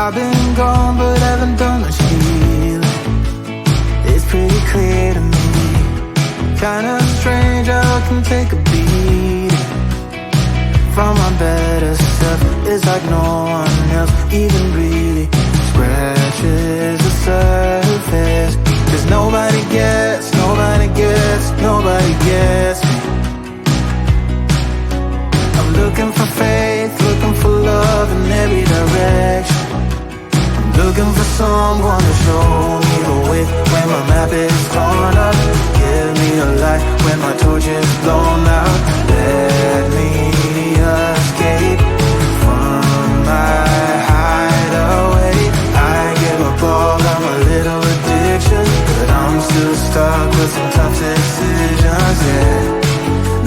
I've been gone but haven't done much healing. It's pretty clear to me, kinda strange how I can take a beating from my better self. It's like no one else even really scratches the surface. Cause nobody gets, nobody gets, nobody gets me. I'm looking for faith, looking for love in every direction. I'm looking for someone to show me the way when my map is torn up. Give me a light when my torch is blown out. Let me escape from my hideaway. I give up all of my little addictions, but I'm still stuck with some tough decisions, yeah.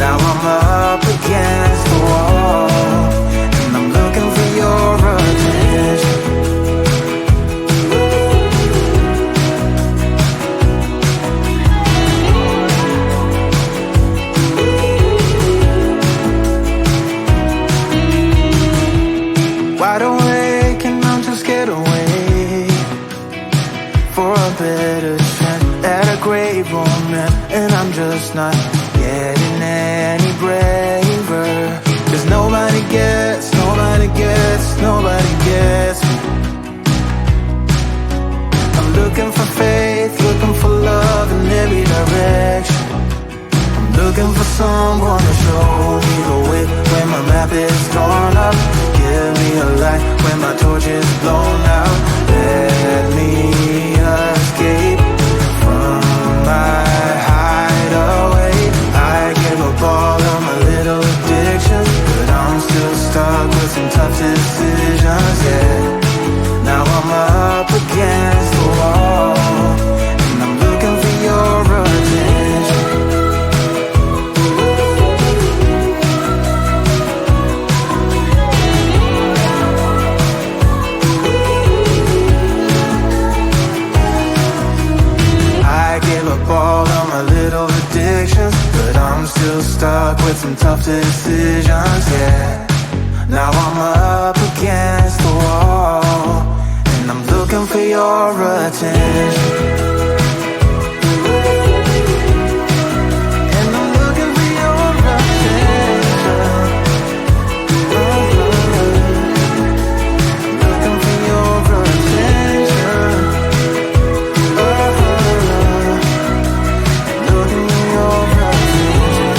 Now I'm up against the wall, and I'm looking for your attention. Wide awake and I'm too scared away for a better chance at a great romance, and I'm just not getting any braver. Cause nobody gets, nobody gets, nobody gets me. I'm looking for faith, looking for love in every direction. I'm looking for someone to show me the way when my map is torn up. Give me a light when my torch is blown out. Let me escape from my hideaway. I give up all of my little addictions, but I'm still stuck with some tough decisions, yeah. Now I'm up against the wall, and I'm looking for your attention. I give up all of my little addictions, but I'm still stuck with some tough decisions, yeah. Now I'm up against the wall, and I'm looking for your attention. And I'm looking for your attention. Looking for your attention. Looking for your attention.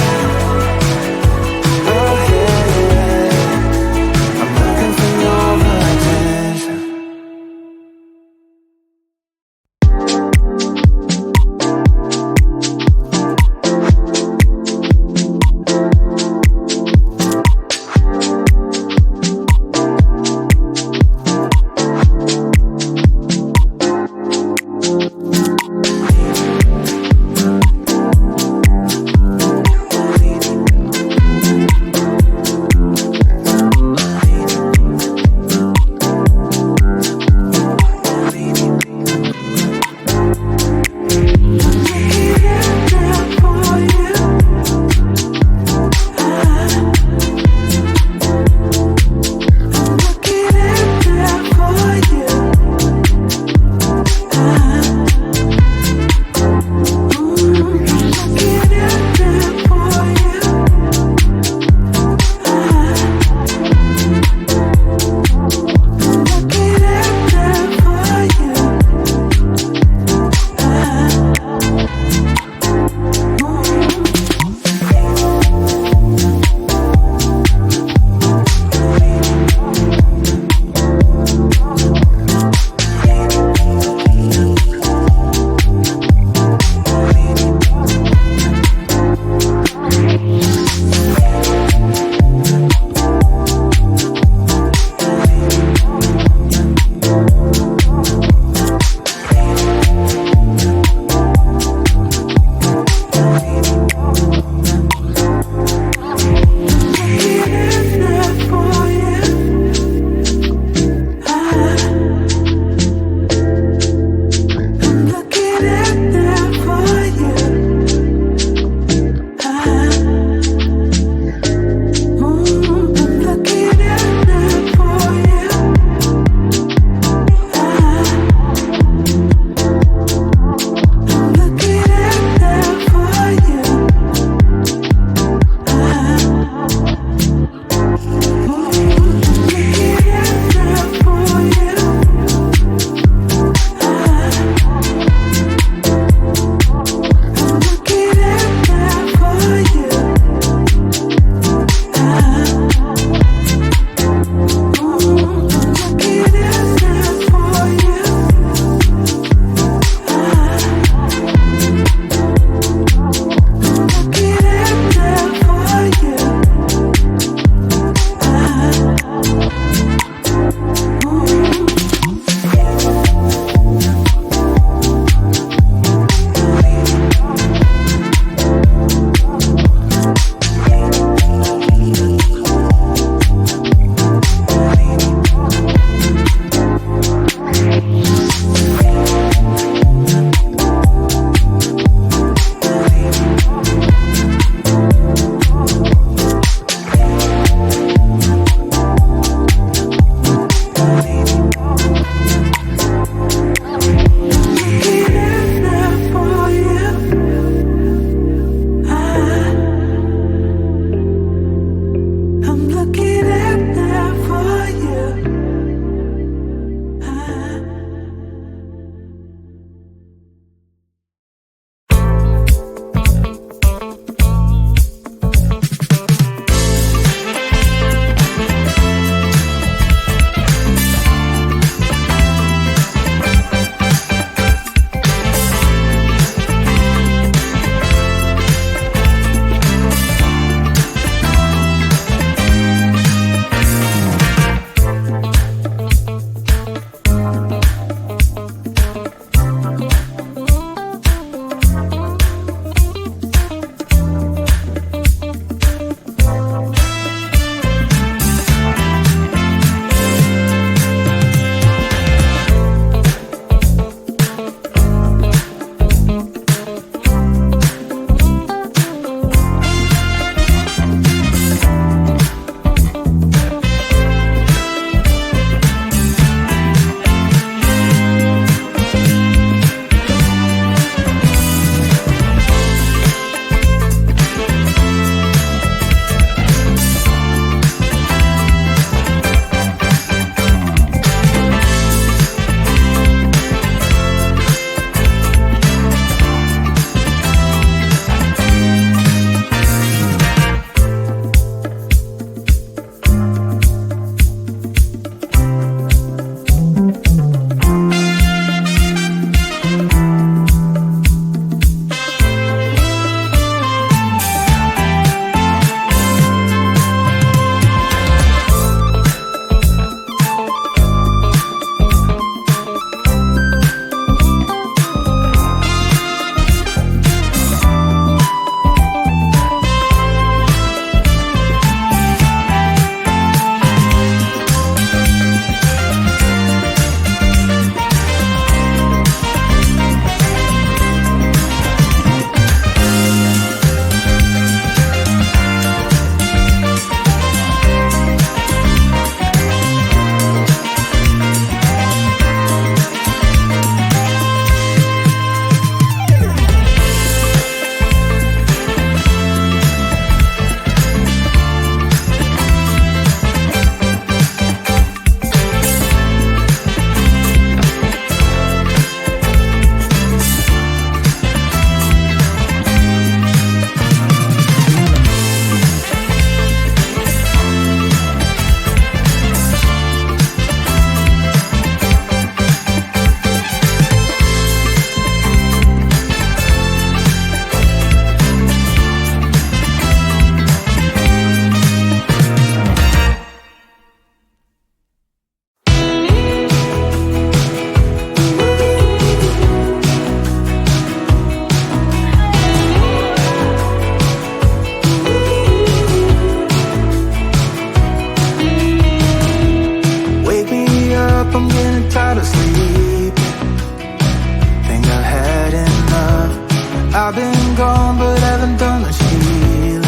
I've been gone but haven't done much healing.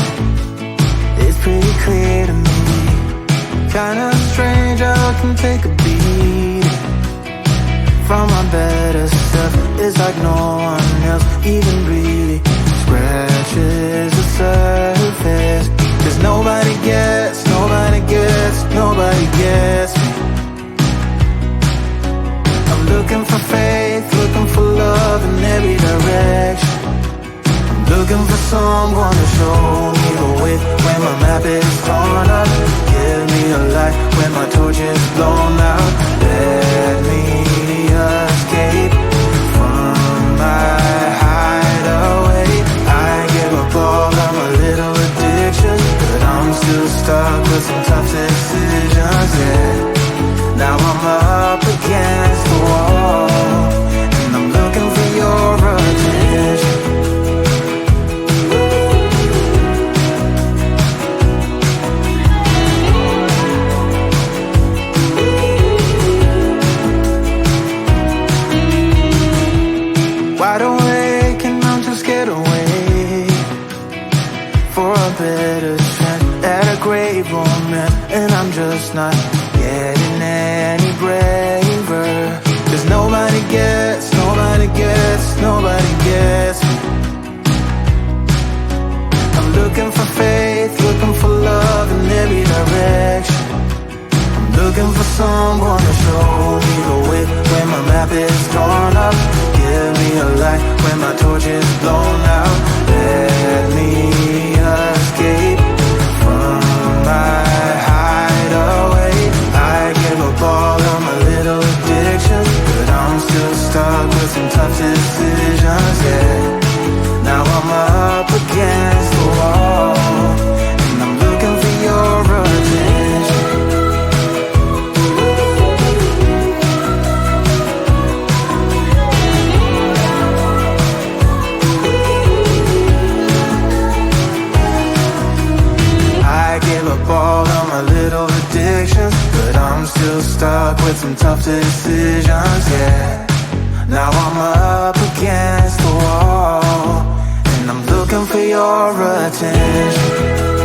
It's pretty clear to me, kinda strange how I can take a beat from my better self. It's like no one else even really scratches the surface. Cause nobody gets me. I'm looking for faith, looking for love in every direction. I'm looking for someone to show me the way when my map is torn up. Give me a light when my torch is blown out. Let me escape from my hideaway. I give up all of my little addictions, but I'm still stuck with some tough decisions, yeah. Now I'm up against the wall, and I'm looking for your attention. Wide awake and I'm just scared away for a better chance at a great romance, and I'm just not getting any breath. nobody gets me. I'm looking for faith, looking for love in every direction. I'm looking for someone to show me the way when my map is torn up. Give me a light when my torch is blown out. Let me escape from my hideaway. I give up all of my little addictions, but I'm still stuck with some tough decisions, yeah. Now I'm up against the wall, and I'm looking for your attention. I gave up all of my little addictions, but I'm still stuck with some tough decisions, yeah. Now I'm up against the wall, and I'm looking for your attention.